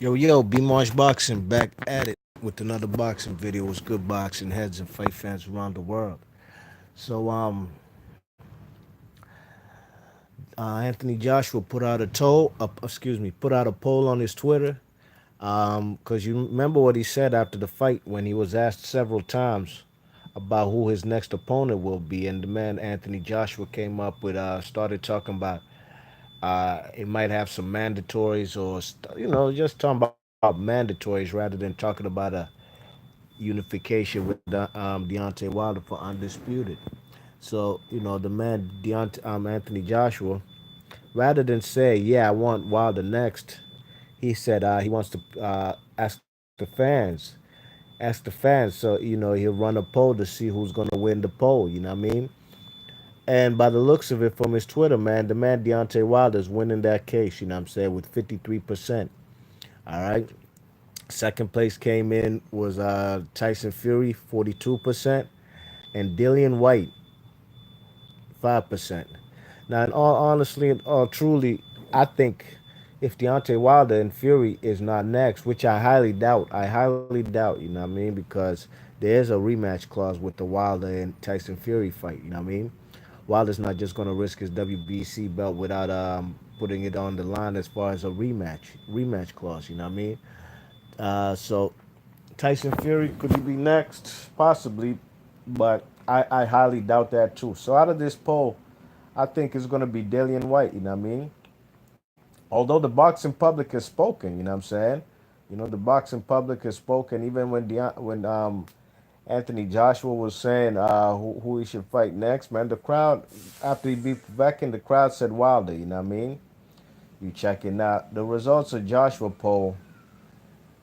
Yo, B Marsh Boxing back at it with another boxing video. It's good boxing heads and fight fans around the world. So, Anthony Joshua put out put out a poll on his Twitter. Because you remember what he said after the fight when he was asked several times about who his next opponent will be, and the man Anthony Joshua came up with started talking about it might have some mandatories or just talking about mandatories rather than talking about a unification with Deontay Wilder for undisputed. So the man Anthony Joshua, rather than say yeah I want Wilder next, he said he wants to ask the fans. So he'll run a poll to see who's gonna win the poll. You know what I mean? And by the looks of it from his Twitter, man, the man Deontay Wilder is winning that case. You know what I'm saying, with 53%. All right. Second place came in was Tyson Fury, 42%, and Dillian White, 5%. Now, in all honesty and all truly, I think if Deontay Wilder and Fury is not next, which I highly doubt, you know what I mean, because there is a rematch clause with the Wilder and Tyson Fury fight, you know what I mean? Wilder's not just going to risk his WBC belt without putting it on the line as far as a rematch clause, you know what I mean? So Tyson Fury, could he be next? Possibly, but I highly doubt that too. So out of this poll, I think it's going to be Dillian White, you know what I mean? Although the boxing public has spoken, you know what I'm saying? The boxing public has spoken even when Anthony Joshua was saying who he should fight next, man. The crowd, after he beat Veckin, the crowd said Wilder, you know what I mean? You check it out. The results of Joshua poll,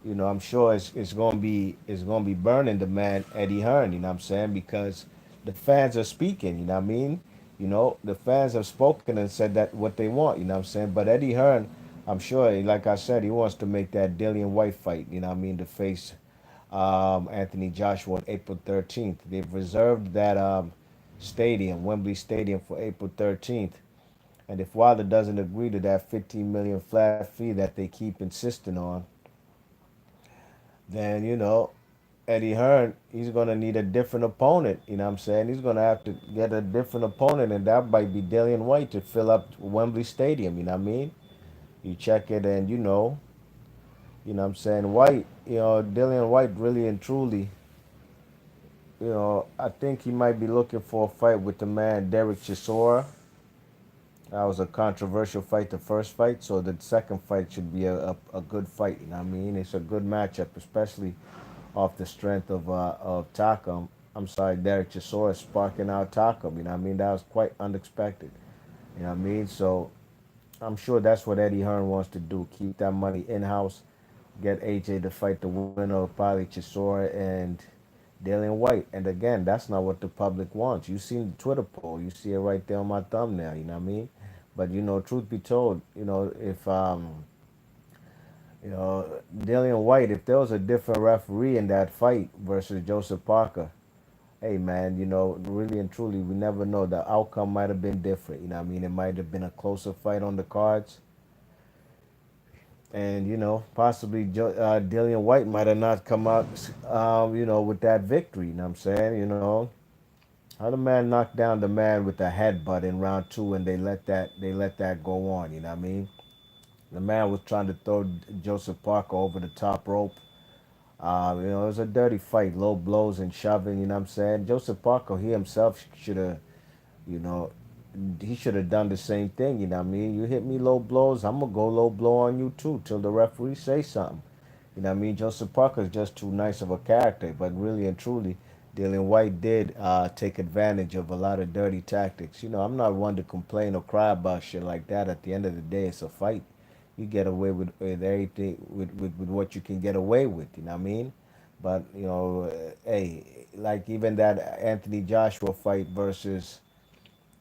I'm sure it's gonna be burning the man Eddie Hearn, you know what I'm saying? Because the fans are speaking, you know what I mean? The fans have spoken and said that what they want, you know what I'm saying? But Eddie Hearn, I'm sure, like I said, he wants to make that Dillian White fight, you know what I mean, to face Anthony Joshua on April 13th. They've reserved that stadium, Wembley Stadium, for April 13th. And if Wilder doesn't agree to that 15 million flat fee that they keep insisting on, then Eddie Hearn, he's gonna need a different opponent. You know what I'm saying? He's gonna have to get a different opponent, and that might be Dillian White to fill up Wembley Stadium. You know what I mean? You check it, and what I'm saying, White. Dillian White, really and truly. I think he might be looking for a fight with the man Derek Chisora. That was a controversial fight, the first fight. So the second fight should be a good fight. You know what I mean? It's a good matchup, especially off the strength of Takam. I'm sorry, Derek Chisora sparking out Takam. You know what I mean? That was quite unexpected. You know what I mean? So I'm sure that's what Eddie Hearn wants to do. Keep that money in house. Get AJ to fight the winner of probably Chisora and Dylan White. And again, that's not what the public wants. You seen the Twitter poll. You see it right there on my thumbnail. You know what I mean? But truth be told, if Dillian White, if there was a different referee in that fight versus Joseph Parker, hey man, really and truly, we never know. The outcome might have been different. You know what I mean? It might have been a closer fight on the cards. And, possibly Dillian White might have not come out, with that victory. You know what I'm saying? How the man knocked down the man with the headbutt in round two, and they let that go on. You know what I mean? The man was trying to throw Joseph Parker over the top rope. It was a dirty fight, low blows and shoving. You know what I'm saying? Joseph Parker, he himself should have, you know, he should have done the same thing. You know what I mean? You hit me low blows, I'm gonna go low blow on you too till the referee say something. You know what I mean? Joseph Parker is just too nice of a character, but really and truly, Dylan White did take advantage of a lot of dirty tactics. I'm not one to complain or cry about shit like that. At the end of the day, it's a fight. You get away with everything with what you can get away with. You know what I mean? But hey, like even that Anthony Joshua fight versus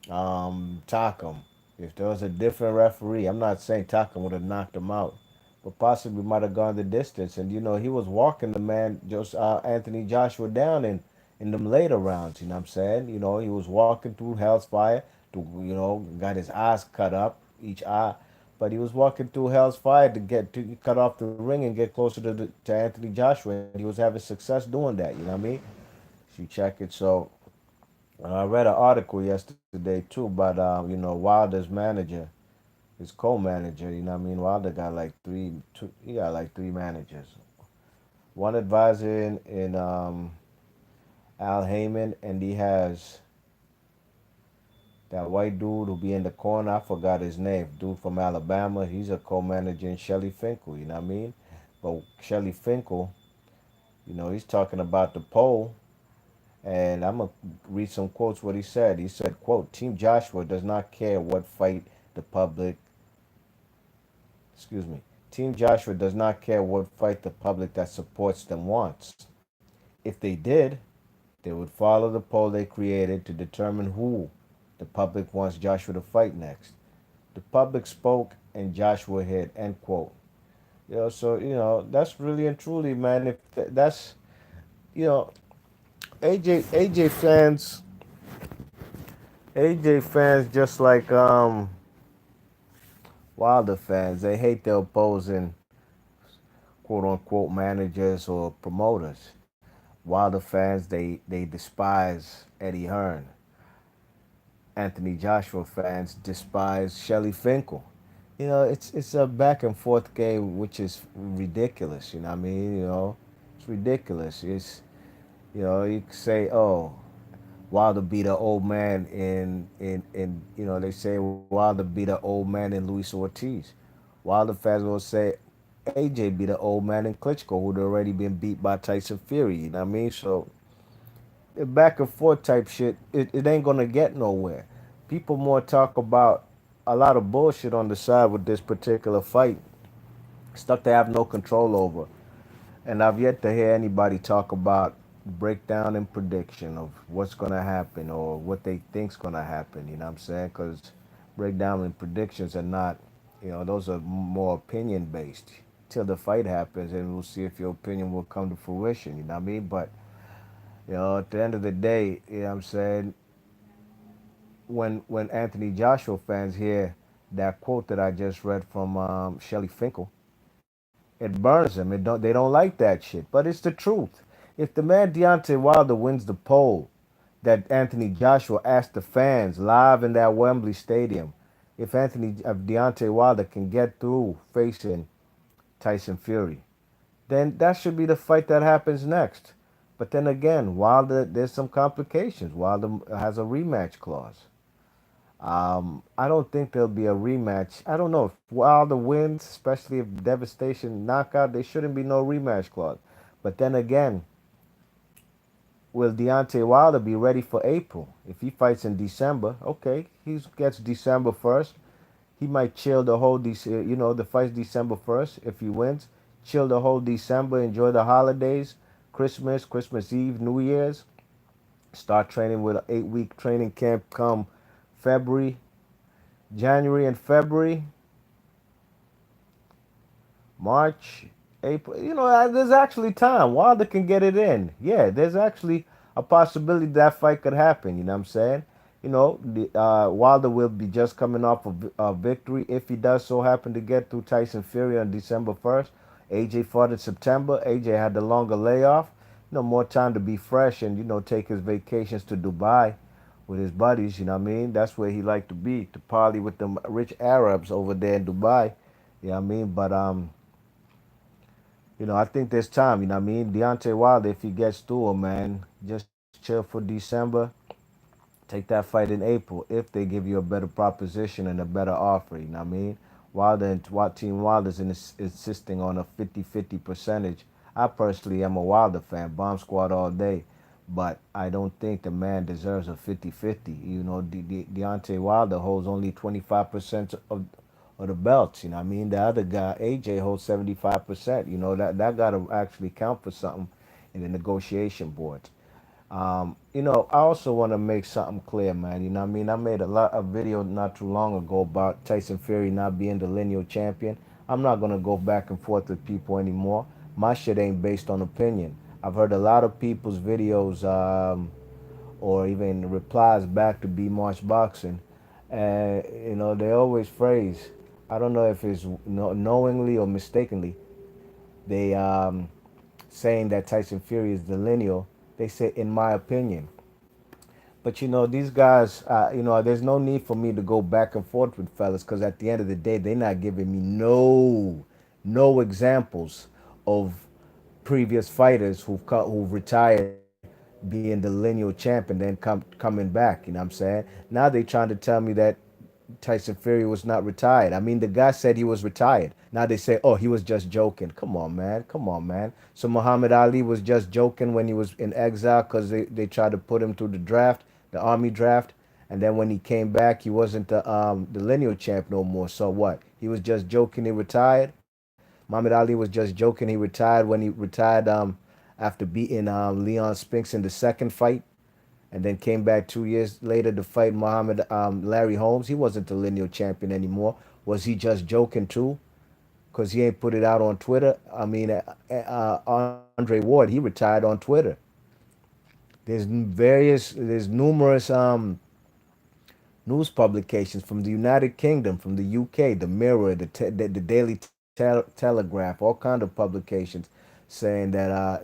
Takam. If there was a different referee, I'm not saying Takam would have knocked him out, but possibly might have gone the distance. And he was walking the man, just Anthony Joshua, down in them later rounds. You know what I'm saying? He was walking through hell's fire. Got his eyes cut up, each eye, but he was walking through hell's fire to get to cut off the ring and get closer to Anthony Joshua, and he was having success doing that. You know what I mean? If you check it, so I read an article yesterday too about Wilder's manager, his co-manager. You know what I mean? Wilder got like he got like three managers. One advisor in Al Heyman, and he has that white dude who be in the corner. I forgot his name. Dude from Alabama. He's a co-manager in Shelly Finkel. You know what I mean? But Shelly Finkel, he's talking about the poll, and I'm gonna read some quotes. What he said. He said, "Quote: Team Joshua does not care what fight the public. Excuse me. Team Joshua does not care what fight the public that supports them wants. If they did, they would follow the poll they created to determine who the public wants Joshua to fight next. The public spoke and Joshua hit." End quote. So that's really and truly, man. If that's you know AJ fans, AJ fans just like Wilder fans, they hate the opposing quote unquote managers or promoters. Wilder fans, they despise Eddie Hearn. Anthony Joshua fans despise Shelly Finkel. It's a back and forth game, which is ridiculous. You know what I mean? It's ridiculous. You could say, oh, Wilder beat an old man they say Wilder beat an old man in Luis Ortiz. Wilder fans will say AJ beat an old man in Klitschko, who'd already been beat by Tyson Fury. You know what I mean? So back and forth type shit, it ain't gonna get nowhere. People more talk about a lot of bullshit on the side with this particular fight, stuff they have no control over. And I've yet to hear anybody talk about breakdown and prediction of what's gonna happen or what they think's gonna happen. You know what I'm saying? Because breakdown and predictions are not, those are more opinion based. Till the fight happens, and we'll see if your opinion will come to fruition. You know what I mean? But at the end of the day, you know what I'm saying, when Anthony Joshua fans hear that quote that I just read from Shelly Finkel, it burns them. They don't like that shit, but it's the truth. If the man Deontay Wilder wins the poll that Anthony Joshua asked the fans live in that Wembley Stadium, if Deontay Wilder can get through facing Tyson Fury, then that should be the fight that happens next. But then again, Wilder, there's some complications. Wilder has a rematch clause. I don't think there'll be a rematch. I don't know if Wilder wins, especially if devastation knockout. There shouldn't be no rematch clause. But then again, will Deontay Wilder be ready for April? If he fights in December, okay, he gets December 1st. He might chill the whole the fight's December 1st. If he wins, chill the whole December, enjoy the holidays, Christmas Eve, New Year's. Start training with an 8-week training camp come February, January and February, March, April. There's actually time. Wilder can get it in. Yeah, there's actually a possibility that fight could happen. You know what I'm saying? Wilder will be just coming off a victory if he does so happen to get through Tyson Fury on December 1st. AJ fought in September. AJ had the longer layoff. More time to be fresh and, take his vacations to Dubai with his buddies. You know what I mean? That's where he liked to be, to party with them rich Arabs over there in Dubai. You know what I mean? But I think there's time. You know what I mean? Deontay Wilder, if he gets through him, man, just chill for December. Take that fight in April if they give you a better proposition and a better offer. You know what I mean? Wilder and Team Wilder's insisting on a 50-50 percentage. I personally am a Wilder fan, Bomb Squad all day. But I don't think the man deserves a 50-50. Deontay Wilder holds only 25% of the belts. You know what I mean? The other guy, AJ, holds 75%. That got to actually count for something in the negotiation board. I also want to make something clear, man. You know what I mean? I made a video not too long ago about Tyson Fury not being the lineal champion. I'm not going to go back and forth with people anymore. My shit ain't based on opinion. I've heard a lot of people's videos or even replies back to B March Boxing. And, they always phrase I don't know if it's knowingly or mistakenly, they saying that Tyson Fury is the lineal. They say, in my opinion. But these guys, there's no need for me to go back and forth with fellas because at the end of the day, they're not giving me no examples of previous fighters who've retired being the lineal champ and then coming back. You know what I'm saying? Now they trying to tell me that Tyson Fury was not retired. I mean, the guy said he was retired. Now they say, oh, he was just joking. Come on, man. Come on, man. So Muhammad Ali was just joking when he was in exile because they tried to put him through the draft, the army draft. And then when he came back, he wasn't the lineal champ no more. So what? He was just joking. He retired. Muhammad Ali was just joking. He retired when he retired after beating Leon Spinks in the second fight and then came back 2 years later to fight Larry Holmes. He wasn't the lineal champion anymore. Was he just joking too? Because he ain't put it out on Twitter. I mean, Andre Ward, he retired on Twitter. There's numerous news publications from the United Kingdom, from the UK, the Mirror, the Daily Telegraph, all kind of publications saying that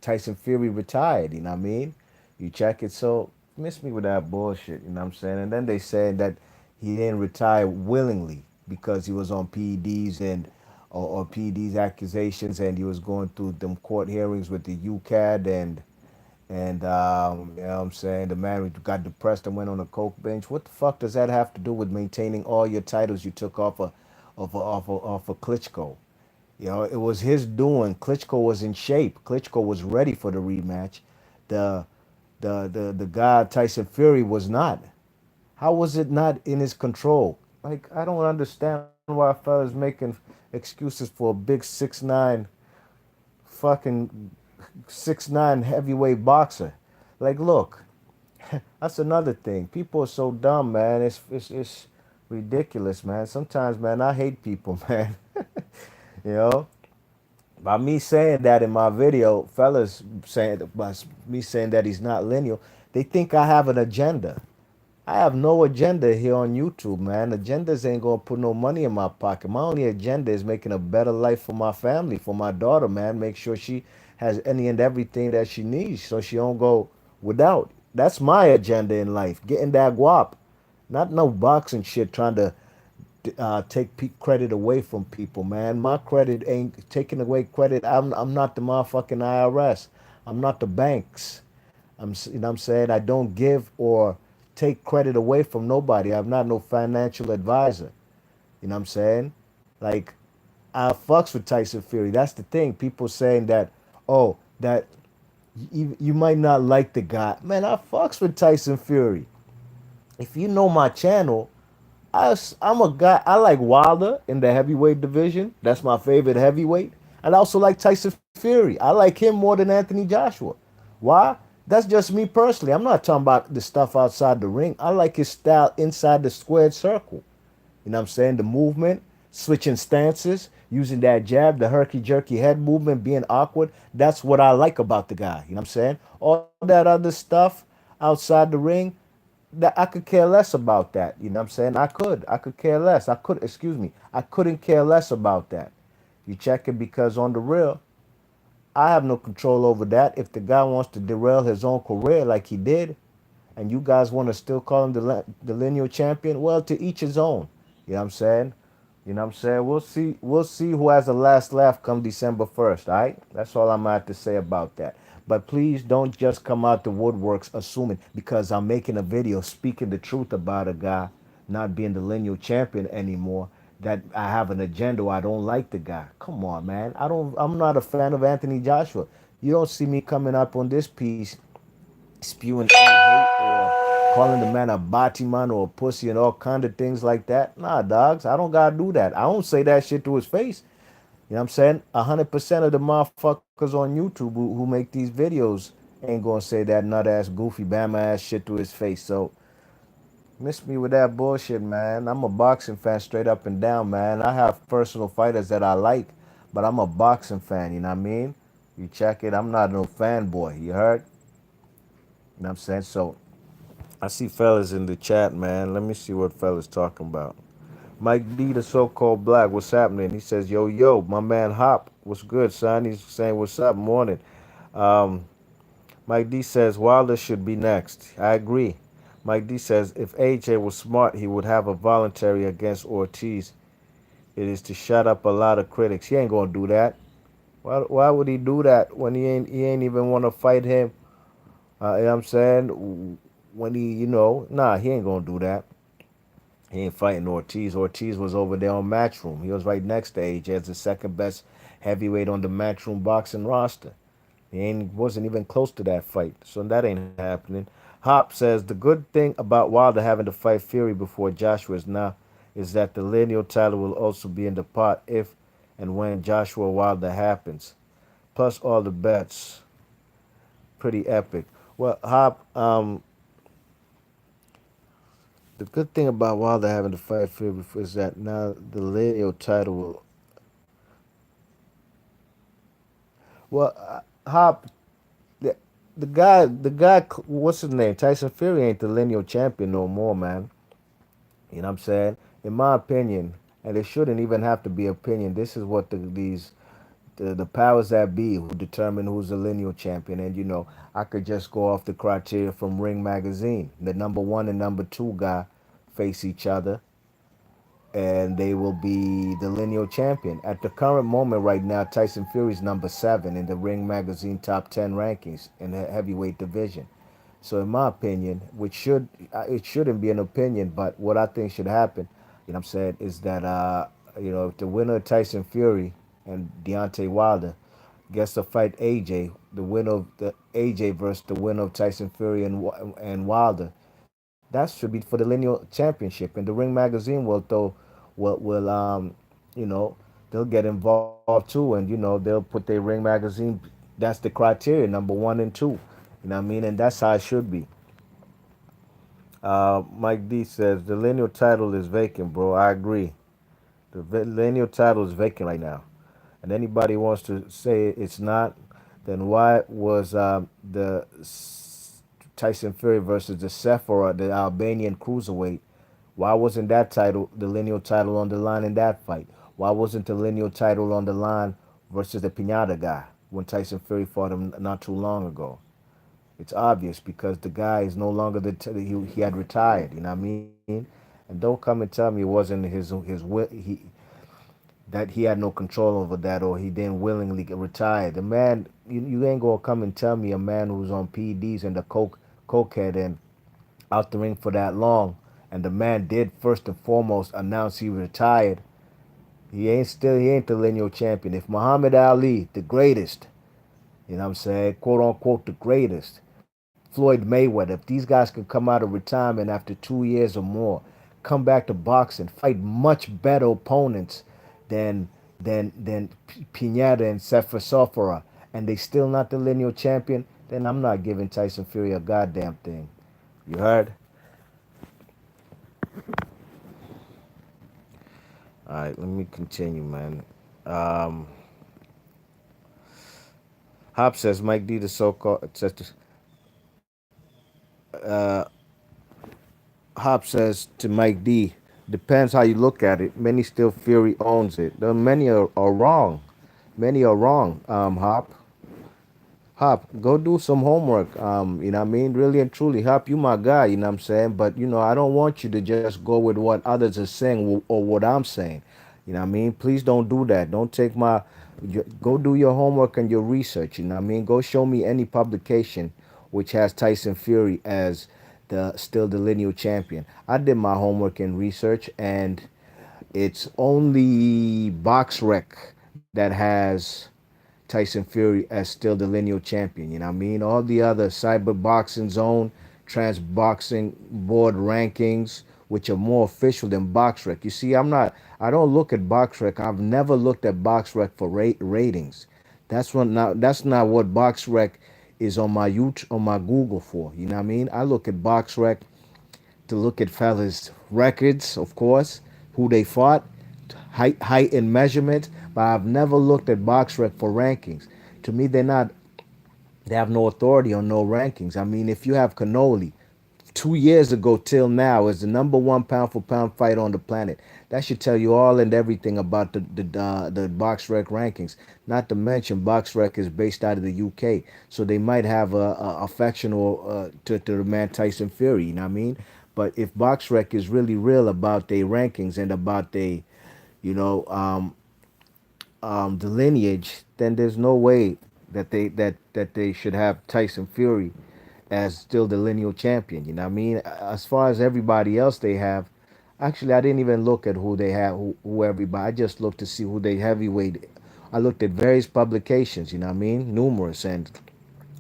Tyson Fury retired. You know what I mean? You check it, so miss me with that bullshit. You know what I'm saying? And then they said that he didn't retire willingly because he was on PEDs and or PEDs accusations, and he was going through them court hearings with the UCAD and you know what I'm saying, the man who got depressed and went on a coke bench. What the fuck does that have to do with maintaining all your titles you took off of Klitschko? It was his doing. Klitschko was in shape. Klitschko was ready for the rematch. The the guy Tyson Fury was not. How was it not in his control? Like I don't understand why fellas making excuses for a big 6'9" fucking 6'9" heavyweight boxer. Like, look, that's another thing. People are so dumb, man. It's ridiculous, man. Sometimes, man, I hate people, man. you know, by me saying that in my video, fellas saying by me saying that he's not lineal, they think I have an agenda. I have no agenda here on YouTube, man. Agendas ain't gonna put no money in my pocket. My only agenda is making a better life for my family, for my daughter, man. Make sure she has any and everything that she needs so she don't go without. That's my agenda in life. Getting that guap. Not no boxing shit trying to take credit away from people, man. My credit ain't taking away credit. I'm not the motherfucking IRS. I'm not the banks. You know what I'm saying? I don't give or take credit away from nobody. I'm not no financial advisor. You know what I'm saying? Like, I fucks with Tyson Fury. That's the thing. People saying that, oh, that you might not like the guy. Man, I fucks with Tyson Fury. If you know my channel, I'm a guy. I like Wilder in the heavyweight division. That's my favorite heavyweight. And I also like Tyson Fury. I like him more than Anthony Joshua. Why? That's just me personally. I'm not talking about the stuff outside the ring. I like his style inside the squared circle. You know what I'm saying? The movement, switching stances, using that jab, the herky jerky head movement, being awkward. That's what I like about the guy. You know what I'm saying? All that other stuff outside the ring, that I could care less about that. You know what I'm saying? I could care less. Excuse me. I couldn't care less about that. You check it because on the real, I have no control over that. If the guy wants to derail his own career like he did, and you guys want to still call him the lineal champion, well, to each his own. You know what I'm saying? You know what I'm saying? We'll see. We'll see who has the last laugh come December 1st. All right? That's all I'm gonna have to say about that. But please don't just come out the woodworks assuming because I'm making a video speaking the truth about a guy not being the lineal champion anymore that I have an agenda or I don't like the guy. Come on, man. I'm not a fan of Anthony Joshua. You don't see me coming up on this piece spewing any hate or calling the man a batiman or a pussy and all kind of things like that. Nah, dogs, I don't gotta do that. I don't say that shit to his face. You know what I'm saying? 100% of the motherfuckers on YouTube who make these videos ain't gonna say that nut ass, goofy, bama ass shit to his face. So miss me with that bullshit, man. I'm a boxing fan straight up and down, man. I have personal fighters that I like, but I'm a boxing fan, you know what I mean? You check it, I'm not no fanboy, you heard? You know what I'm saying? So I see fellas in the chat, man. Let me see what fellas talking about. Mike D, the so-called black, what's happening? He says, yo, yo, my man Hop, what's good, son? He's saying, what's up, morning. Um, Mike D says, Wilder should be next. I agree. Mike D says, if AJ was smart, he would have a voluntary against Ortiz. It is to shut up a lot of critics. He ain't gonna do that. Why would he do that when he ain't even want to fight him? You know what I'm saying? When nah, he ain't gonna do that. He ain't fighting Ortiz. Ortiz was over there on Matchroom. He was right next to AJ as the second best heavyweight on the Matchroom boxing roster. He ain't wasn't even close to that fight, so that ain't happening. Hop says the good thing about Wilder having to fight Fury before Joshua is that the lineal title will also be in the pot if and when Joshua Wilder happens. Plus all the bets, pretty epic. Well, Hop, the good thing about Wilder having to fight Fury is that now the lineal title will. Well, Hop, the, the guy, what's his name? Tyson Fury ain't the lineal champion no more, man. You know what I'm saying? In my opinion, and it shouldn't even have to be opinion. This is what the powers that be who determine who's the lineal champion. And I could just go off the criteria from Ring Magazine. The number one and number two guy face each other, and they will be the lineal champion. At the current moment, right now, Tyson Fury's number seven in the Ring Magazine top 10 rankings in the heavyweight division. So, in my opinion, which should it shouldn't be an opinion, but what I think should happen, what I'm saying, is that if the winner of Tyson Fury and Deontay Wilder gets to fight AJ, the winner of the AJ versus the winner of Tyson Fury and Wilder, that should be for the lineal championship. And the Ring Magazine will you know they'll get involved too, and they'll put their Ring Magazine. That's the criteria, number one and two. You know what I mean? And that's how it should be. Mike D says the lineal title is vacant, bro. I agree. The lineal title is vacant right now. And anybody wants to say it's not, then why was Tyson Fury versus the Sephora, the Albanian cruiserweight? Why wasn't that title, the lineal title, on the line in that fight? Why wasn't the lineal title on the line versus the Pinata guy when Tyson Fury fought him not too long ago? It's obvious because the guy is no longer he had retired. You know what I mean? And don't come and tell me it wasn't that he had no control over that or he didn't willingly get retired. The man, you ain't gonna come and tell me a man who's on PEDs and the cokehead and out the ring for that long, and the man did first and foremost announce he retired. He ain't the lineal champion. If Muhammad Ali, the greatest, what I'm saying, quote unquote the greatest, Floyd Mayweather, if these guys could come out of retirement after 2 years or more, come back to boxing, fight much better opponents than Pinata and Sefer Sofora, and they still not the lineal champion, then I'm not giving Tyson Fury a goddamn thing. You heard? All right, let me continue, man. Um, Hop says Mike D the so-called uh, Hop says to Mike D, depends how you look at it. Many still Fury owns it. Though many are wrong. Many are wrong. Hop, go do some homework. You know what I mean? Really and truly, Hop, you my guy, you know what I'm saying? But I don't want you to just go with what others are saying or what I'm saying. You know what I mean? Please don't do that. Don't take go do your homework and your research, you know what I mean? Go show me any publication which has Tyson Fury as the lineal champion. I did my homework and research, and it's only BoxRec that has Tyson Fury as still the lineal champion. You know what I mean? All the other Cyber Boxing Zone, Trans Boxing Board rankings, which are more official than BoxRec. You see, I don't look at BoxRec. I've never looked at BoxRec for ratings. That's not what BoxRec is on my YouTube, on my Google for. You know what I mean? I look at BoxRec to look at fellas' records, of course, who they fought, height and measurement, but I've never looked at BoxRec for rankings. To me, they have no authority on no rankings. I mean, if you have Cannoli, 2 years ago till now is the number one pound for pound fight on the planet. That should tell you all and everything about the box rec rankings. Not to mention, box rec is based out of the UK, so they might have a affectional to the man Tyson Fury. You know what I mean? But if box rec is really real about their rankings and about their, you know, the lineage, then there's no way that they should have Tyson Fury as still the lineal champion. You know what I mean? As far as everybody else they have, actually I didn't even look at who they have, who everybody. I just looked to see who they heavyweight. I looked at various publications. You know what I mean? Numerous, and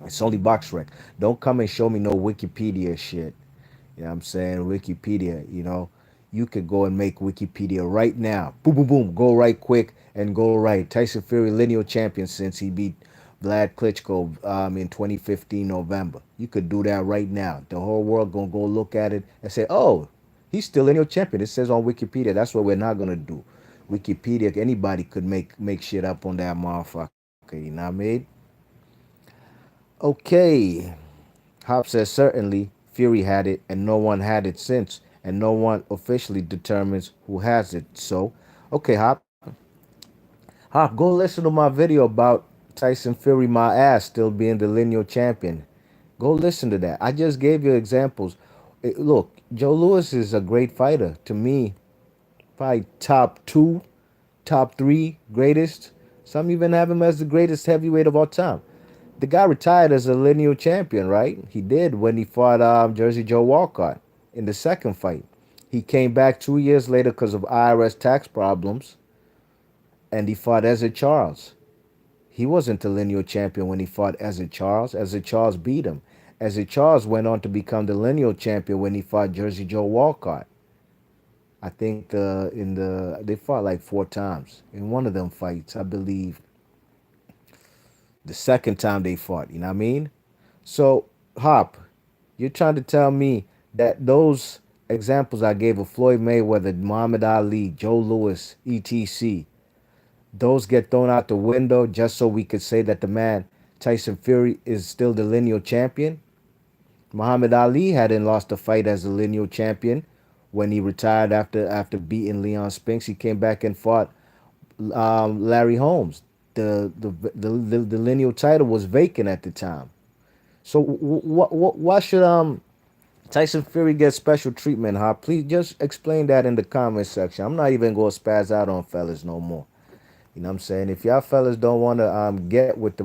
it's only box rec. Don't come and show me no Wikipedia shit. You know what I'm saying? Wikipedia, you could go and make Wikipedia right now. Boom, boom, boom. Go right quick and go right. Tyson Fury, lineal champion since he beat Vlad Klitschko in 2015 November. You could do that right now. The whole world gonna go look at it and say, oh, he's still lineal champion. It says on Wikipedia. That's what we're not gonna do. Wikipedia, anybody could make shit up on that motherfucker. You know what I mean? Okay. Hop says certainly Fury had it and no one had it since, and no one officially determines who has it. So, okay, Hop, go listen to my video about Tyson Fury, my ass still being the lineal champion. Go listen to that. I just gave you examples. Look, Joe Louis is a great fighter. To me, probably top two, top three greatest. Some even have him as the greatest heavyweight of all time. The guy retired as a lineal champion, right? He did when he fought Jersey Joe Walcott in the second fight. He came back 2 years later because of IRS tax problems, and he fought Ezra Charles. He wasn't the lineal champion when he fought Ezra Charles. Ezra Charles beat him. Ezra Charles went on to become the lineal champion when he fought Jersey Joe Walcott. I think they fought like 4 times in one of them fights. I believe the second time they fought. You know what I mean? So, Hop, you're trying to tell me that those examples I gave of Floyd Mayweather, Muhammad Ali, Joe Louis, etc., those get thrown out the window just so we could say that the man Tyson Fury is still the lineal champion? Muhammad Ali hadn't lost a fight as a lineal champion when he retired after beating Leon Spinks. He came back and fought Larry Holmes. The lineal title was vacant at the time. So why should Tyson Fury get special treatment, huh? Please just explain that in the comment section. I'm not even gonna spaz out on fellas no more. You know what I'm saying? If y'all fellas don't want to get with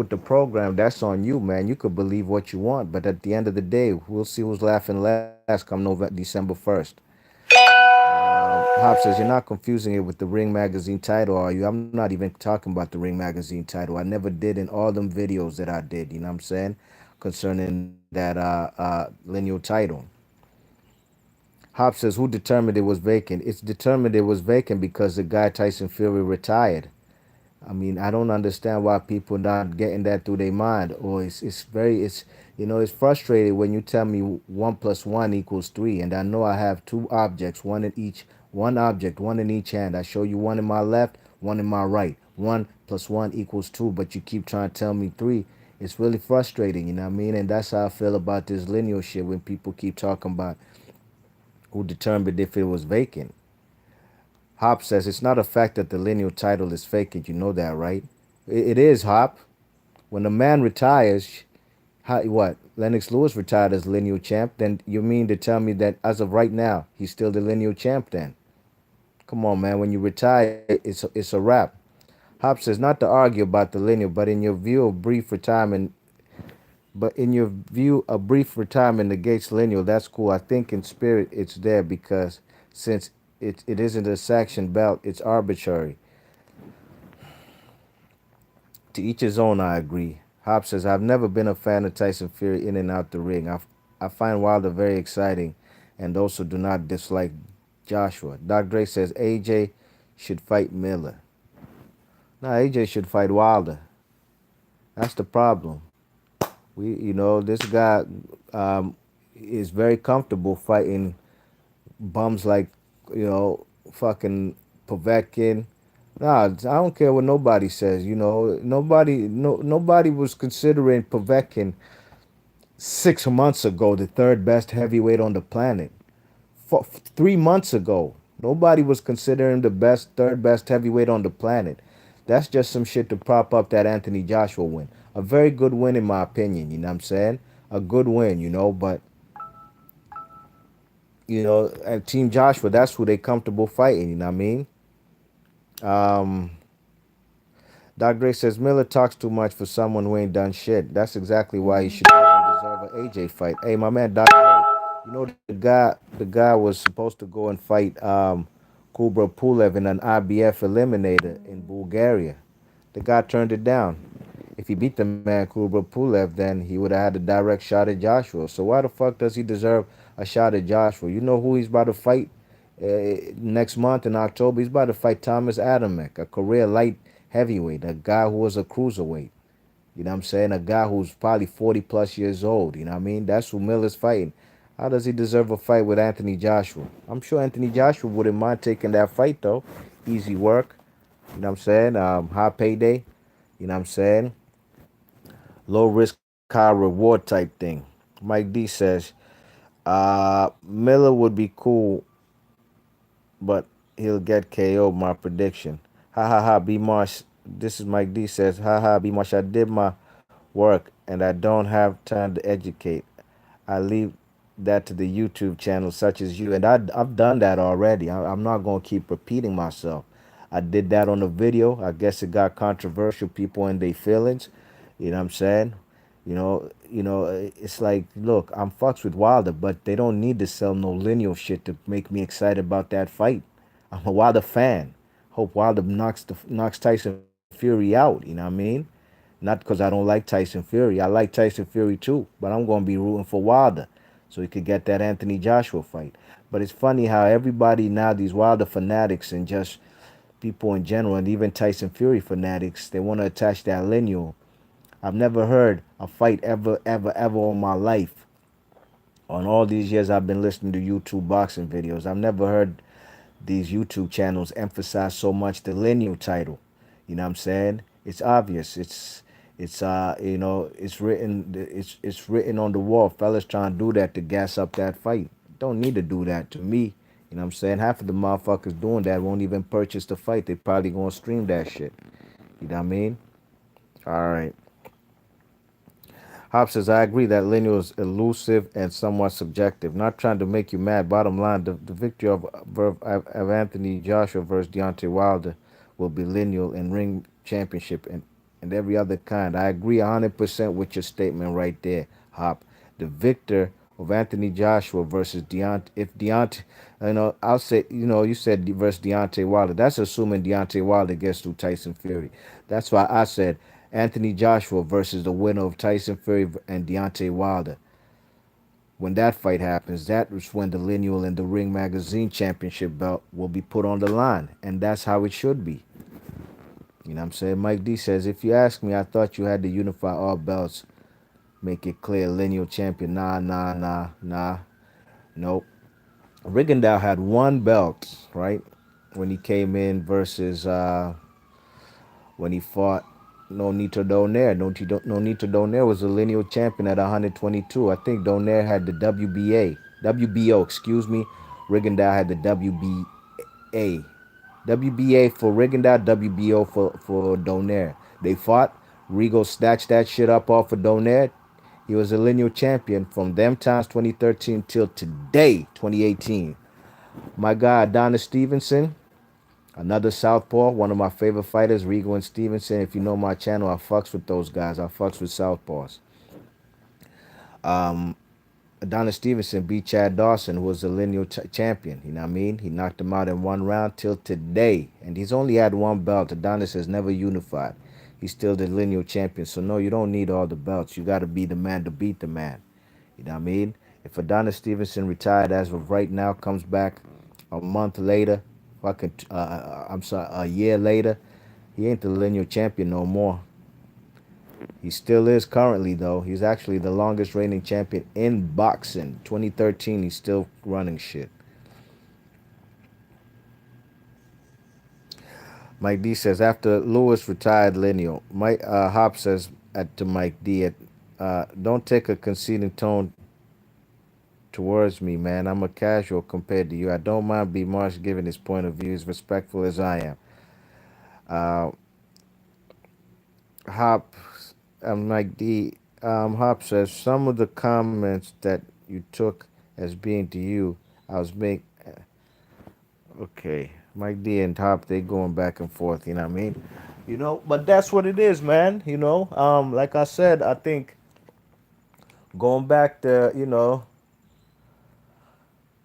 the program, that's on you, man. You could believe what you want, but at the end of the day, we'll see who's laughing last come December 1st. Hop says you're not confusing it with the Ring Magazine title, are you? I'm not even talking about the Ring Magazine title. I never did in all them videos that I did. You know what I'm saying? Concerning that lineal title. Hop says who determined it was vacant? It's determined it was vacant because the guy Tyson Fury retired. I mean, I don't understand why people not getting that through their mind, or it's frustrating when you tell me 1 plus 1 equals 3, and I know I have two objects, one object, one in each hand. I show you one in my left, one in my right. 1 plus 1 equals 2, but you keep trying to tell me 3. It's really frustrating, you know what I mean? And that's how I feel about this lineal shit when people keep talking about who determined if it was vacant. Hop says it's not a fact that the lineal title is vacant. You know that, right? It is, Hop. When a man retires, what? Lennox Lewis retired as lineal champ. Then you mean to tell me that as of right now, he's still the lineal champ then? Come on, man. When you retire, it's a wrap. Hop says not to argue about the lineal, but in your view, a brief retirement negates lineal. That's cool. I think in spirit it's there because since it isn't a sanctioned belt, it's arbitrary. To each his own, I agree. Hop says, I've never been a fan of Tyson Fury in and out the ring. I find Wilder very exciting and also do not dislike Joshua. Doc Dre says AJ should fight Miller. No, AJ should fight Wilder. That's the problem. This guy is very comfortable fighting bums like, fucking Povetkin. Nah, I don't care what nobody says. Nobody was considering Povetkin 6 months ago, the third best heavyweight on the planet. 3 months ago, nobody was considering the best, third best heavyweight on the planet. That's just some shit to prop up that Anthony Joshua win. A very good win, in my opinion. You know what I'm saying? A good win, but and Team Joshua, that's who they comfortable fighting. You know what I mean? Um, Doc Gray says Miller talks too much for someone who ain't done shit. That's exactly why he should doesn't deserve an AJ fight. Hey, my man Doc Gray, the guy was supposed to go and fight Kubra Pulev in an IBF eliminator in Bulgaria. The guy turned it down. If he beat the man Kubra Pulev, then he would have had a direct shot at Joshua. So why the fuck does he deserve a shot at Joshua? You know who he's about to fight next month in October? He's about to fight Thomas Adamek, a career light heavyweight, a guy who was a cruiserweight. You know what I'm saying? A guy who's probably 40 plus years old. You know what I mean? That's who Miller's fighting. How does he deserve a fight with Anthony Joshua? I'm sure Anthony Joshua wouldn't mind taking that fight, though. Easy work. You know what I'm saying? High payday. You know what I'm saying? Low risk, high reward type thing. Mike D says, Miller would be cool, but he'll get KO. My prediction. Ha ha ha. B Marsh. This is Mike D says. Ha ha. B Marsh. I did my work and I don't have time to educate. I leave that to the YouTube channels such as you, and I've done that already. I'm not gonna keep repeating myself. I did that on the video. I guess it got controversial. People in their feelings. You know what I'm saying? It's like, look, I'm fucks with Wilder, but they don't need to sell no lineal shit to make me excited about that fight. I'm a Wilder fan. Hope Wilder knocks Tyson Fury out. You know what I mean? Not because I don't like Tyson Fury. I like Tyson Fury too, but I'm gonna be rooting for Wilder so he could get that Anthony Joshua fight. But it's funny how everybody now, these Wilder fanatics and just people in general, and even Tyson Fury fanatics, they want to attach that lineal. I've never heard a fight ever, ever, ever in my life. On all these years I've been listening to YouTube boxing videos, I've never heard these YouTube channels emphasize so much the lineal title. You know what I'm saying? It's obvious. It's written on the wall. Fellas trying to do that to gas up that fight. Don't need to do that to me. You know what I'm saying? Half of the motherfuckers doing that won't even purchase the fight. They probably gonna stream that shit. You know what I mean? All right. Hop says, I agree that lineal is elusive and somewhat subjective. Not trying to make you mad. Bottom line, the victory of Anthony Joshua versus Deontay Wilder will be lineal in ring championship and every other kind. I agree 100% with your statement right there, Hop. The victor of Anthony Joshua versus Deontay, if Deontay, I'll say, you said versus Deontay Wilder. That's assuming Deontay Wilder gets through Tyson Fury. That's why I said Anthony Joshua versus the winner of Tyson Fury and Deontay Wilder. When that fight happens, that is when the Lineal and the Ring Magazine Championship belt will be put on the line. And that's how it should be. You know what I'm saying? Mike D says, if you ask me, I thought you had to unify all belts. Make it clear, Lineal champion. Nah. Nope. Rigondeaux had one belt, right? When he came in versus when he fought Nonito Donaire. Nonito Donaire was a lineal champion at 122. I think Donaire had the WBO, excuse me. Rigondeaux had the WBA. WBA for Rigondeaux, WBO for Donaire. They fought. Rigo snatched that shit up off of Donaire. He was a lineal champion from them times 2013 till today, 2018. My guy, Adonis Stevenson, another southpaw, one of my favorite fighters, Rigo and Stevenson. If you know my channel, I fucks with those guys. I fucks with southpaws. Adonis Stevenson beat Chad Dawson, who was a lineal champion. You know what I mean? He knocked him out in one round till today. And he's only had one belt. Adonis has never unified. He's still the lineal champion. So, no, you don't need all the belts. You got to be the man to beat the man. You know what I mean? If Adonis Stevenson retired as of right now, comes back a month later, I'm sorry, a year later, he ain't the lineal champion no more. He still is currently, though. He's actually the longest reigning champion in boxing. 2013, he's still running shit. Mike D says, after Lewis retired lineal, Mike Hop says to Mike D, don't take a conceding tone towards me, man. I'm a casual compared to you. I don't mind B. Marsh giving his point of view as respectful as I am. Uh, Hop, Mike D. Hop says some of the comments that you took as being to you, I was make. Okay, Mike D and Hop, they going back and forth. You know what I mean? But that's what it is, man. Like I said, I think going back to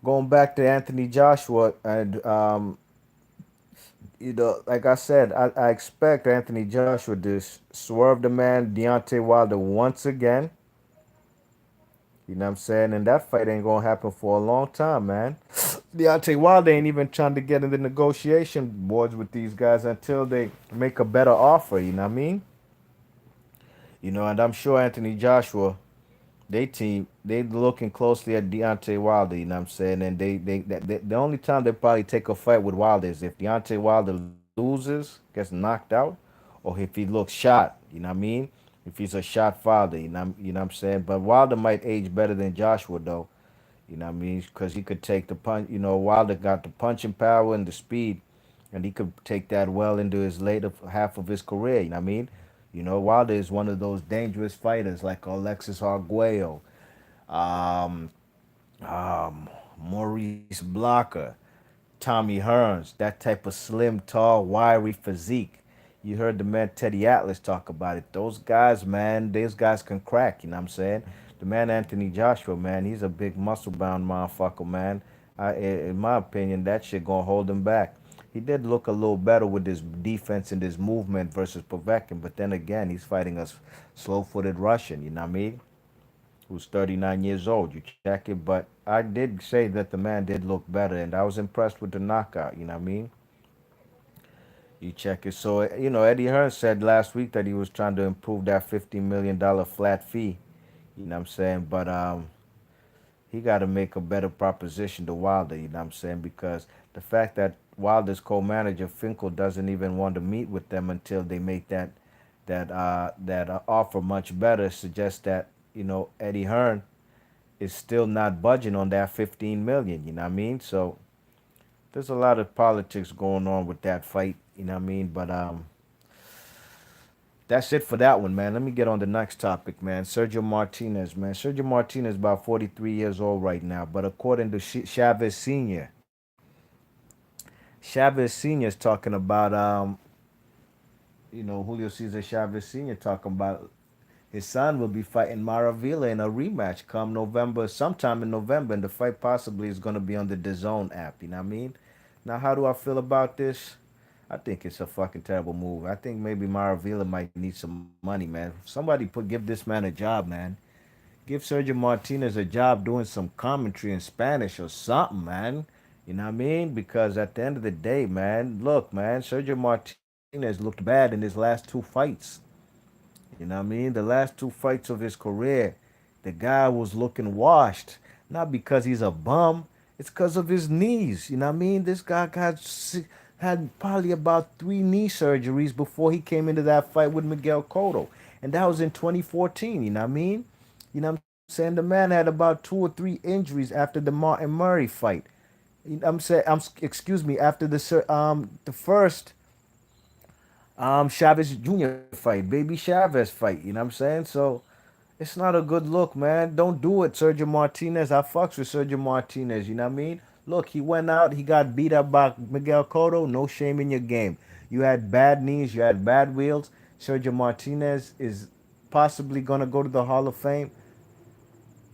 going back to Anthony Joshua and like I said, I expect Anthony Joshua to swerve the man Deontay Wilder once again. You know what I'm saying? And that fight ain't gonna happen for a long time, man. Deontay Wilder ain't even trying to get in the negotiation boards with these guys until they make a better offer. You know what I mean? And I'm sure Anthony Joshua, they team, they looking closely at Deontay Wilder. You know what I'm saying? And the only time they probably take a fight with Wilder is if Deontay Wilder loses, gets knocked out, or if he looks shot. You know what I mean? If he's a shot father, you know what I'm saying. But Wilder might age better than Joshua though. You know what I mean? Because he could take the punch. Wilder got the punching power and the speed, and he could take that well into his later half of his career. You know what I mean? Wilder is one of those dangerous fighters like Alexis Arguello, um, Maurice Blocker, Tommy Hearns, that type of slim, tall, wiry physique. You heard the man Teddy Atlas talk about it. Those guys, man, those guys can crack, you know what I'm saying? The man Anthony Joshua, man, he's a big muscle bound motherfucker, man. In my opinion, that shit gonna hold him back. He did look a little better with his defense and his movement versus Povetkin, but then again, he's fighting a slow footed Russian, you know what I mean? Who's 39 years old. You check it, but I did say that the man did look better, and I was impressed with the knockout. You know what I mean? You check it. So Eddie Hearn said last week that he was trying to improve that $50 million flat fee. You know what I'm saying? But he got to make a better proposition to Wilder. You know what I'm saying? Because the fact that Wilder's co-manager Finkel doesn't even want to meet with them until they make that offer much better suggests that Eddie Hearn is still not budging on that 15 million. You know what I mean? So there's a lot of politics going on with that fight. You know what I mean? But that's it for that one, man. Let me get on the next topic, man. Sergio Martinez, man. Sergio Martinez is about 43 years old right now, but according to Chavez Senior, Chavez Senior is talking about Julio Cesar Chavez Senior talking about his son will be fighting Maravilla in a rematch come November, sometime in November, and the fight possibly is going to be on the DAZN app. You know what I mean? Now, how do I feel about this? I think it's a fucking terrible move. I think maybe Maravilla might need some money, man. Somebody give this man a job, man. Give Sergio Martinez a job doing some commentary in Spanish or something, man. You know what I mean? Because at the end of the day, man, look, man, Sergio Martinez looked bad in his last two fights. You know what I mean? The last two fights of his career, the guy was looking washed. Not because he's a bum, it's because of his knees. You know what I mean? This guy had probably about 3 knee surgeries before he came into that fight with Miguel Cotto. And that was in 2014. You know what I mean? You know what I'm saying? The man had about 2 or 3 injuries after the Martin Murray fight. I'm saying, excuse me, after the first Chavez Jr. fight, baby Chavez fight. You know what I'm saying? So it's not a good look, man. Don't do it, Sergio Martinez. I fucks with Sergio Martinez. You know what I mean? Look, he went out. He got beat up by Miguel Cotto. No shame in your game. You had bad knees. You had bad wheels. Sergio Martinez is possibly gonna go to the Hall of Fame.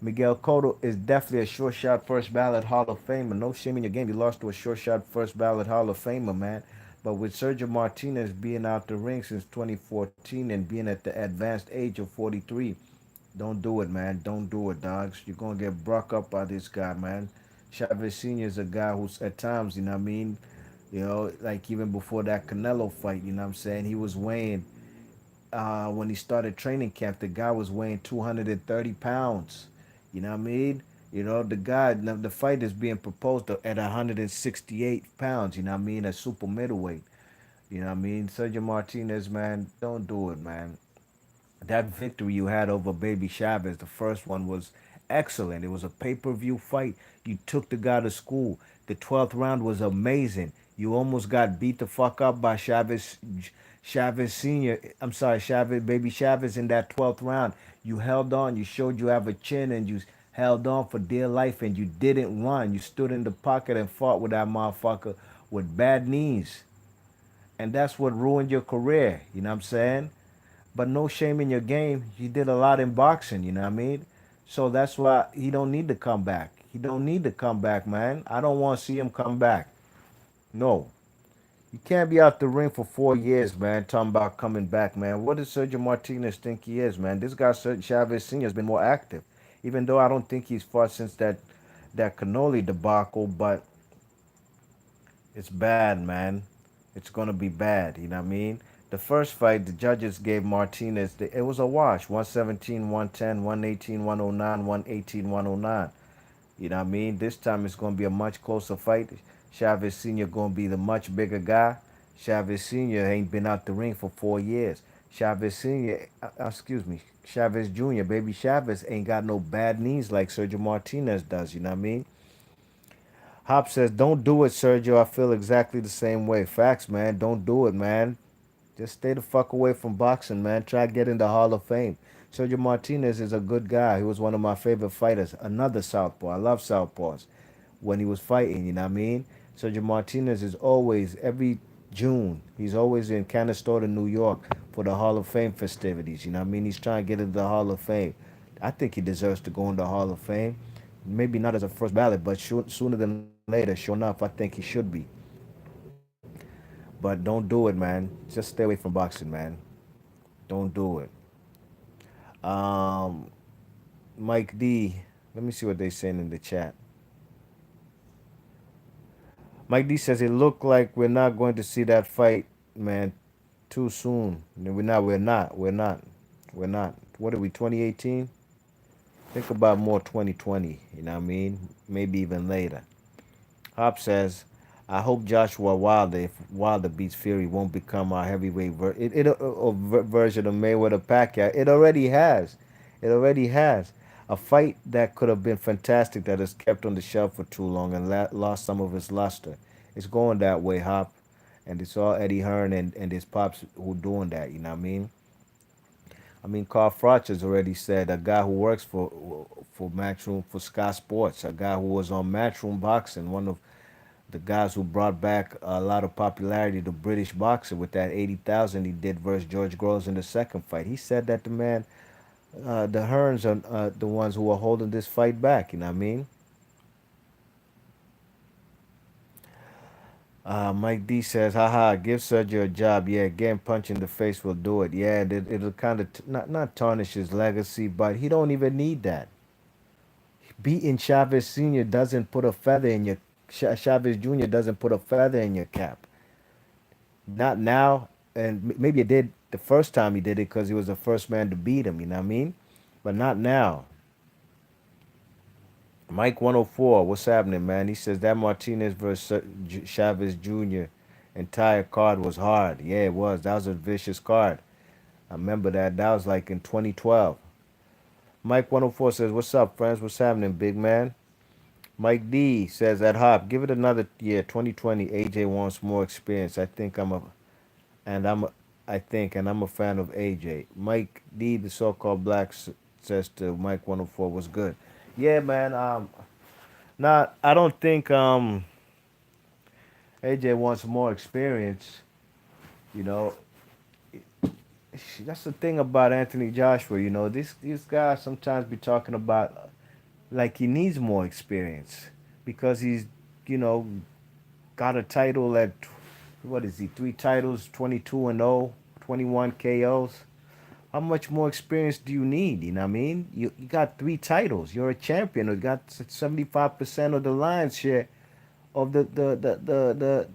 Miguel Cotto is definitely a short shot first ballot Hall of Famer. No shame in your game. You lost to a short shot first ballot Hall of Famer, man. But with Sergio Martinez being out the ring since 2014 and being at the advanced age of 43, don't do it, man. Don't do it, dogs. You're going to get broke up by this guy, man. Chavez Sr. is a guy who's at times, you know what I mean? Like even before that Canelo fight, you know what I'm saying? He was weighing, when he started training camp, the guy was weighing 230 pounds. You know what I mean? The fight is being proposed at 168 pounds, you know what I mean? At super middleweight. You know what I mean? Sergio Martinez, man, don't do it, man. That victory you had over Baby Chavez, the first one was excellent. It was a pay-per-view fight. You took the guy to school. The 12th round was amazing. You almost got beat the fuck up by Chavez Senior. I'm sorry, Chavez, Baby Chavez in that 12th round. You held on. You showed you have a chin, and you held on for dear life, and you didn't run. You stood in the pocket and fought with that motherfucker with bad knees, and that's what ruined your career. You know what I'm saying? But no shame in your game. He did a lot in boxing, you know what I mean? So that's why he don't need to come back. He don't need to come back, man. I don't want to see him come back. No. You can't be out the ring for 4 years, man, talking about coming back, man. What does Sergio Martinez think he is, man? This guy, Chavez Sr., has been more active. Even though I don't think he's fought since that cannoli debacle, but it's bad, man. It's gonna be bad. You know what I mean? The first fight, the judges gave Martinez. It was a wash: 117, 110, 118, 109, 118, 109. You know what I mean? This time it's gonna be a much closer fight. Chavez Senior gonna be the much bigger guy. Chavez Senior ain't been out the ring for 4 years. Chavez Senior, excuse me, Chavez Junior, baby Chavez ain't got no bad knees like Sergio Martinez does. You know what I mean? Hop says, "Don't do it, Sergio. I feel exactly the same way." Facts, man. Don't do it, man. Just stay the fuck away from boxing, man. Try to get in the Hall of Fame. Sergio Martinez is a good guy. He was one of my favorite fighters. Another southpaw. I love southpaws. When he was fighting, you know what I mean? Sergio Martinez is always, every June, he's always in Canastota, New York for the Hall of Fame festivities. You know what I mean? He's trying to get into the Hall of Fame. I think he deserves to go in the Hall of Fame. Maybe not as a first ballot, but sooner than later, sure enough, I think he should be. But don't do it, man. Just stay away from boxing, man. Don't do it. Um, Mike D. Let me see what they're saying in the chat. Mike D says it looked like we're not going to see that fight, man, too soon. We're not. We're not. We're not. We're not. What are we? 2018. Think about more 2020. You know what I mean? Maybe even later. Hop says, I hope Joshua Wilder, if Wilder beats Fury, won't become our heavyweight version of Mayweather Pacquiao. It already has. It already has. A fight that could have been fantastic that has kept on the shelf for too long and lost some of its luster. It's going that way, Hop. And it's all Eddie Hearn and his pops who doing that, you know what I mean? I mean, Carl Froch has already said, a guy who works for Matchroom, for Sky Sports, a guy who was on Matchroom Boxing, one of the guys who brought back a lot of popularity to British boxing with that 80,000 he did versus George Groves in the second fight. He said that the man, the Hearns are the ones who are holding this fight back. You know what I mean? Mike D says, haha, give Sergio a job. Yeah, getting punched in the face will do it. Yeah, it'll kind of not tarnish his legacy, but he don't even need that. Beating Chavez Sr. doesn't put a feather in your Chavez Jr. doesn't put a feather in your cap. Not now, and maybe it did the first time he did it because he was the first man to beat him. You know what I mean? But not now. Mike 104, what's happening, man? He says that Martinez versus Chavez Jr. entire card was hard. Yeah, it was. That was a vicious card. I remember that. That was like in 2012. Mike 104 says, what's up, friends? What's happening, big man? Mike D says at Hop, give it another year, 2020. AJ wants more experience. And I'm a, I think, and I'm a fan of AJ. Mike D, the so-called black, says to Mike 104 was good. Yeah, man. Not. I don't think AJ wants more experience. You know, that's the thing about Anthony Joshua. You know, these guys sometimes be talking about like he needs more experience because he's, you know, got a title at what is he? 3 titles, 22-0, 21 KOs. How much more experience do you need? You know what I mean? You got 3 titles. You're a champion. You got 75% of the lion's share of the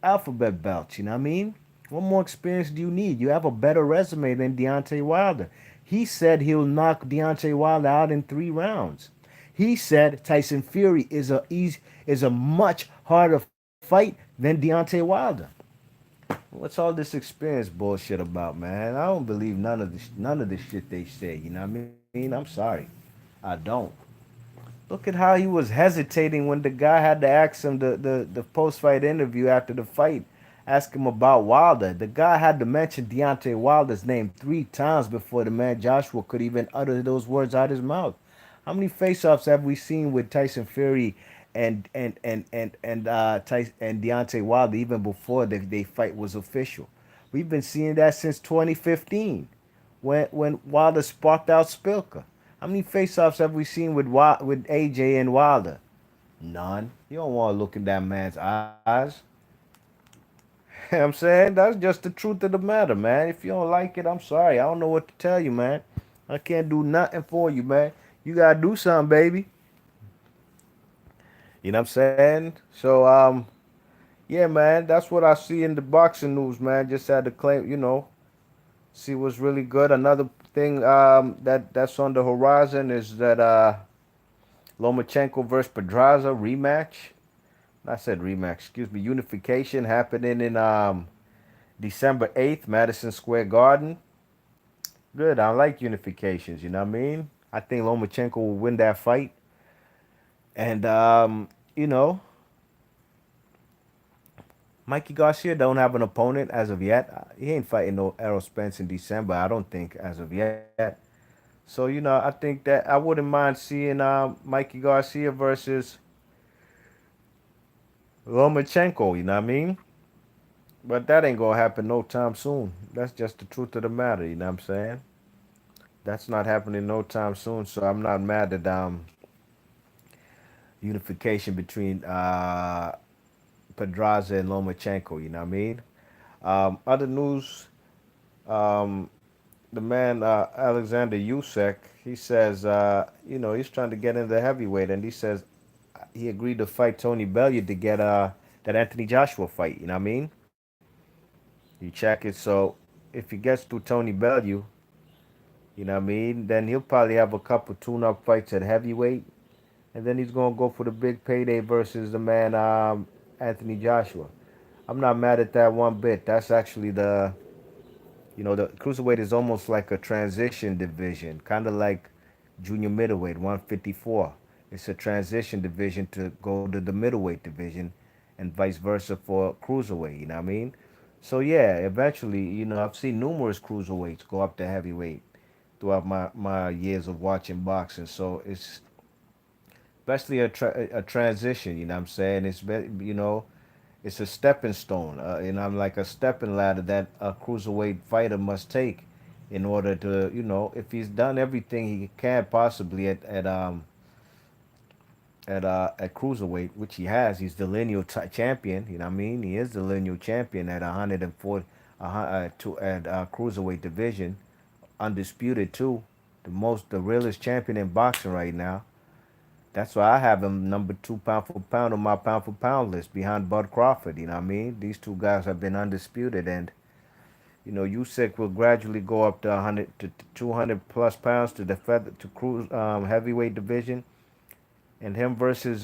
alphabet belts. You know what I mean? What more experience do you need? You have a better resume than Deontay Wilder. He said he'll knock Deontay Wilder out in 3 rounds. He said Tyson Fury is a much harder fight than Deontay Wilder. What's all this experience bullshit about, man? I don't believe none of the shit they say. You know what I mean? I'm sorry, I don't. Look at how he was hesitating when the guy had to ask him the post fight interview after the fight, ask him about Wilder. The guy had to mention Deontay Wilder's name 3 times before the man Joshua could even utter those words out his mouth. How many face-offs have we seen with Tyson Fury and Tyson and Deontay Wilder even before the fight was official? We've been seeing that since 2015 when Wilder sparked out Spilka. How many face-offs have we seen with AJ and Wilder? None. You don't want to look in that man's eyes. You know what I'm saying? That's just the truth of the matter, man. If you don't like it, I'm sorry. I don't know what to tell you, man. I can't do nothing for you, man. You gotta do something, baby. You know what I'm saying? So, yeah, man. That's what I see in the boxing news, man. Just had to claim, see what's really good. Another thing that's on the horizon is that Lomachenko versus Pedraza rematch. I said rematch, excuse me. Unification happening in December 8th, Madison Square Garden. Good. I like unifications, you know what I mean? I think Lomachenko will win that fight. And you know, Mikey Garcia don't have an opponent as of yet. He ain't fighting no Errol Spence in December, I don't think, as of yet. So, I think that I wouldn't mind seeing Mikey Garcia versus Lomachenko, you know what I mean? But that ain't gonna happen no time soon. That's just the truth of the matter, you know what I'm saying? That's not happening no time soon, so I'm not mad at unification between Pedraza and Lomachenko, you know what I mean? Other news, um, the man Alexander Usyk, he says, he's trying to get into heavyweight, and he says he agreed to fight Tony Bellew to get that Anthony Joshua fight. You know what I mean? You check it. So if he gets through Tony Bellew, you know what I mean, then he'll probably have a couple tune-up fights at heavyweight, and then he's gonna go for the big payday versus the man Anthony Joshua. I'm not mad at that one bit. That's actually the cruiserweight is almost like a transition division, kind of like junior middleweight, 154. It's a transition division to go to the middleweight division, and vice versa for cruiserweight. You know what I mean? So yeah, eventually, I've seen numerous cruiserweights go up to heavyweight throughout my years of watching boxing. So it's especially a transition. You know what I'm saying? It's a stepping stone, and I'm like a stepping ladder that a cruiserweight fighter must take in order to, if he's done everything he can possibly at cruiserweight, which he has. He's the lineal champion. You know what I mean? He is the lineal champion at 104 at cruiserweight division, undisputed too. The realest champion in boxing right now. That's why I have him number 2 pound for pound on my pound for pound list behind Bud Crawford. You know what I mean? These two guys have been undisputed, and Usyk will gradually go up to 100 to 200 plus pounds to the feather to cruise heavyweight division, and him versus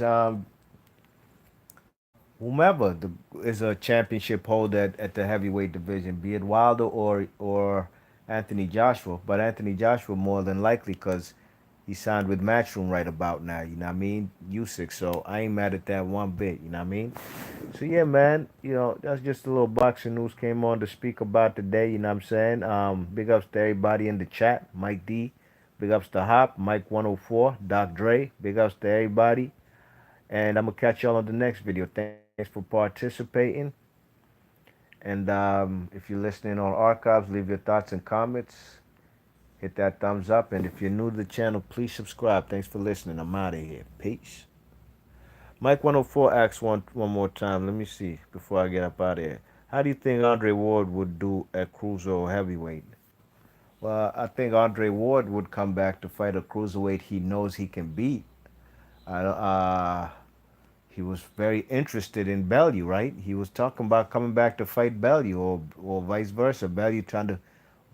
whomever is a championship holder at the heavyweight division, be it Wilder or Anthony Joshua. But Anthony Joshua more than likely because he signed with Matchroom right about now. You know what I mean? Usyk. So I ain't mad at that one bit. You know what I mean? So yeah, man. That's just a little boxing news came on to speak about today. You know what I'm saying? Big ups to everybody in the chat. Mike D. Big ups to Hop. Mike 104. Doc Dre. Big ups to everybody. And I'm gonna catch y'all on the next video. Thanks for participating. And if you're listening on archives, leave your thoughts and comments. Hit that thumbs up. And if you're new to the channel, please subscribe. Thanks for listening. I'm out of here. Peace. Mike 104 asks one more time. Let me see before I get up out of here. How do you think Andre Ward would do at cruiser or heavyweight? Well, I think Andre Ward would come back to fight a cruiserweight he knows he can beat. He was very interested in Bellew, right? He was talking about coming back to fight Bellew or vice versa. Bellew trying to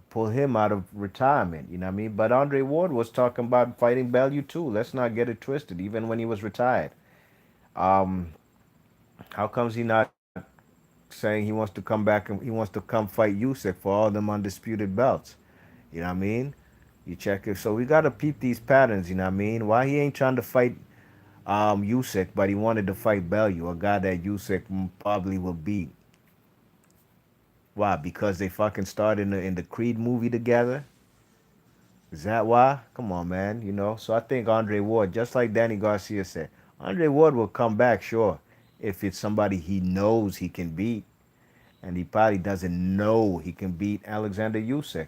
pull him out of retirement, you know what I mean? But Andre Ward was talking about fighting Bellew too. Let's not get it twisted, even when he was retired. Um, how comes he not saying he wants to come back and he wants to come fight Usyk for all them undisputed belts. You know what I mean? You check it. So we gotta peep these patterns. You know what I mean? Why he ain't trying to fight Usyk, but he wanted to fight Bellew, a guy that Usyk probably will beat. Why? Because they fucking started in the Creed movie together. Is that why? Come on, man. You know. So I think Andre Ward, just like Danny Garcia said, Andre Ward will come back, sure, if it's somebody he knows he can beat, and he probably doesn't know he can beat Alexander Usyk.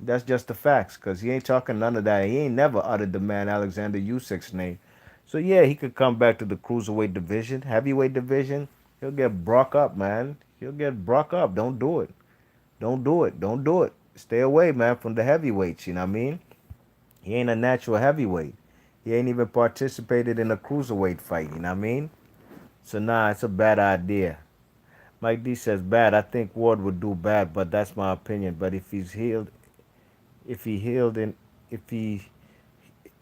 That's just the facts, cause he ain't talking none of that. He ain't never uttered the man Alexander Usyk's name. So yeah, he could come back to the cruiserweight division, heavyweight division. He'll get Brock up, man. He'll get Brock up. Don't do it. Don't do it. Don't do it. Stay away, man, from the heavyweights. You know what I mean? He ain't a natural heavyweight. He ain't even participated in a cruiserweight fight. You know what I mean? So nah, it's a bad idea. Mike D says bad. I think Ward would do bad, but that's my opinion. But if he healed in, if he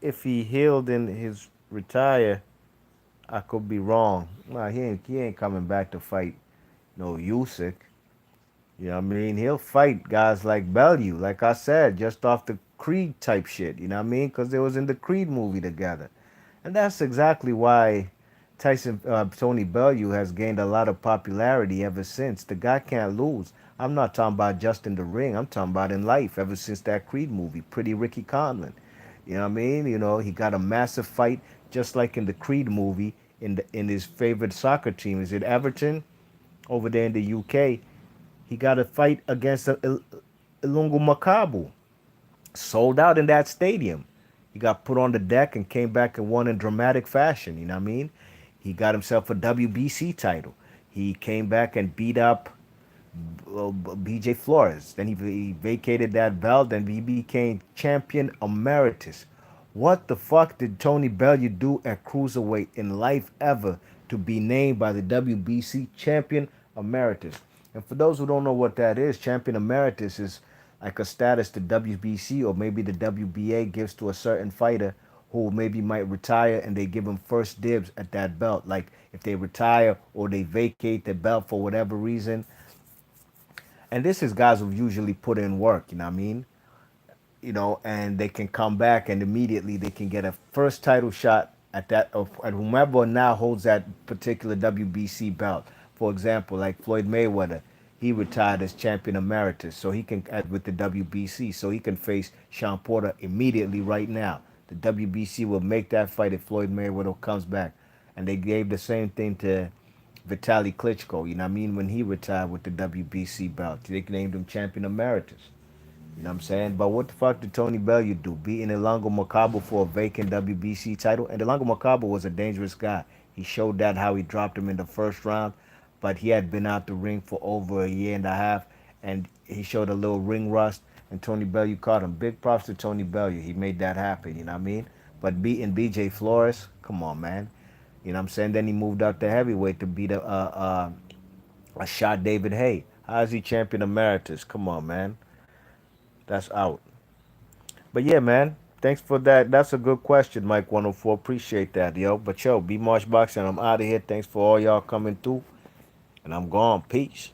if he healed in his retire, I could be wrong. Nah, he ain't coming back to fight no Usyk. You know what I mean? He'll fight guys like Bellew, like I said, just off the Creed type shit. You know what I mean? Because they was in the Creed movie together, and that's exactly why Tony Bellew has gained a lot of popularity ever since. The guy can't lose. I'm not talking about just in the ring. I'm talking about in life. Ever since that Creed movie, Pretty Ricky Conlon. You know what I mean? You know, he got a massive fight just like in the Creed movie in his favorite soccer team. Is it Everton over there in the UK? He got a fight against Ilungu Makabu. Sold out in that stadium. He got put on the deck and came back and won in dramatic fashion. You know what I mean? He got himself a WBC title. He came back and beat up BJ Flores. Then he vacated that belt and he became champion emeritus. What the fuck did Tony Bellew do at cruiserweight in life ever to be named by the WBC champion emeritus? And for those who don't know what that is, champion emeritus is like a status the WBC or maybe the WBA gives to a certain fighter who maybe might retire and they give them first dibs at that belt. Like if they retire or they vacate the belt for whatever reason, and this is guys who usually put in work, you know what I mean? You know, and they can come back and immediately they can get a first title shot at that of at whomever now holds that particular WBC belt. For example, like Floyd Mayweather, he retired as champion emeritus, so he can with the WBC, so he can face Sean Porter immediately right now. The WBC will make that fight if Floyd Mayweather comes back, and they gave the same thing to Vitaly Klitschko. You know what I mean? When he retired with the WBC belt, they named him champion emeritus. You know what I'm saying? But what the fuck did Tony Bellew do? Beating Elango Macabo for a vacant WBC title? And Elango Macabo was a dangerous guy. He showed that how he dropped him in the first round, but he had been out the ring for over a year and a half, and he showed a little ring rust, and Tony Bellew caught him. Big props to Tony Bellew. He made that happen, you know what I mean? But beating BJ Flores, come on, man. You know what I'm saying? Then he moved out to heavyweight to beat a shot David Hay. How is he champion emeritus? Come on, man. That's out. But yeah, man. Thanks for that. That's a good question, Mike 104. Appreciate that, yo. But yo, be March Boxing. I'm out of here. Thanks for all y'all coming through. And I'm gone. Peace.